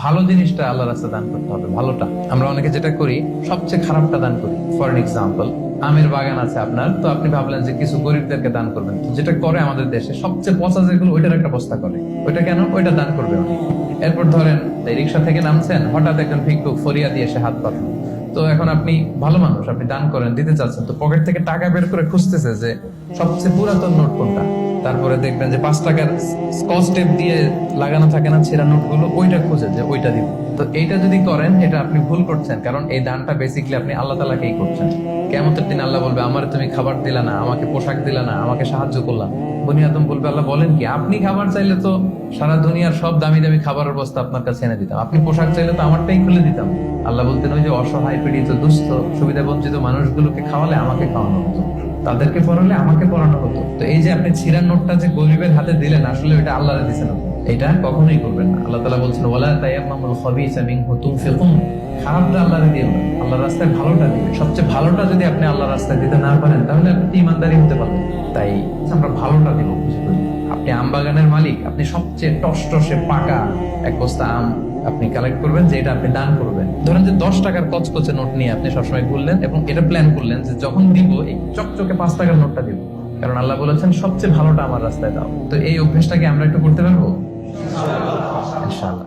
ভালো জিনিসটা আল্লাহ রাস্তায় দান করতে হবে, ভালোটা। আমরা অনেকে যেটা করি, সবচেয়ে খারাপটা দান করি। ফর এক্সাম্পল, আমের বাগান আছে আপনার, তো আপনি ভাবলেন যে কিছু গরিবদেরকে দান করবেন। তো যেটা করে আমাদের দেশে সবচেয়ে পচা যেগুলো, ওইটার একটা বস্তা করে। ওইটা কেন? ওইটা দান করবে উনি। এরপর ধরেন এই রিক্সা থেকে নামছেন, হঠাৎ একজন ভিক্ষুক ফরিয়া দিয়ে এসে হাত পাতলো। তো এখন আপনি ভালো মানুষ, আপনি দান করেন, দিতে চাচ্ছেন, তো পকেট থেকে টাকা বের করে খুঁজতেছে যে সবচেয়ে পুরাতন নোট কোনটা। তারপরে দেখবেন যে 5 টাকার স্কচ টেপ দিয়ে লাগানো থাকে না ছেঁড়া নোটগুলো, ওইটা খুঁজে যে ওইটা দিব। তো এইটা যদি করেন, এটা আপনি ভুল করছেন, কারণ এই দানটা বেসিক্যালি আপনি আল্লাহ তাআলাকেই করছেন। কিয়ামতের দিন আল্লাহ বলবে, আমার তুমি খাবার দিলা না, আমাকে পোশাক দিলা না, আমাকে সাহায্য করলা। বনি আদম বলবে, আল্লাহ বলেন কি? আপনি খাবার চাইলে তো সারা দুনিয়ার সব দামি দামি খাবারের বস্তা আপনার কাছে এনে দিতাম, আপনি পোশাক চাইলে তো আমারটাই খুলে দিতাম। আল্লাহ বলতেন, ওই যে অসহায় পীড়িত দুস্থ সুবিধা বঞ্চিত মানুষগুলোকে খাওয়ালে আমাকে খাওয়ানো হতো, তাদেরকে পড়ালে আমাকে পড়ানো হতো। তো এই যে আপনি ছিঁড়ার নোটটা যে গরিবের হাতে দিলেন, আসলে ওইটা আল্লাহরে দিছেন, এটা কখনোই করবেন না। আল্লাহ তাআলা বলছেন, ওয়ালা তায়াম্মামুল খাবিসা মিনহু তুনফিকুন, খারাপটা আল্লাহরে দিও না, আল্লাহর রাস্তায় ভালোটা দিবেন। সবচেয়ে ভালোটা যদি আপনি আল্লাহর রাস্তায় দিতে না পারেন, তাহলে আপনি ইমানদারি হতে পারবেন। তাই আমরা ভালোটা দিব, খুশি করি। আপনি আম বাগানের মালিক, আপনি সবচেয়ে টসটসে পাকা এক বস্তা আম আপনি কালেক্ট করবেন, যে এটা আপনি দান করবেন। ধরেন যে 10 টাকার কচকচে নোট নিয়ে আপনি সবসময় ঘুরলেন এবং এটা প্ল্যান করলেন যে যখন দিব এই চকচকে 5 টাকার নোটটা দিব, কারণ আল্লাহ বলেছেন সবচেয়ে ভালোটা আমার রাস্তায় দাও। তো এই অভ্যেসটাকে আমরা একটু করতে পারবো ইনশাআল্লাহ।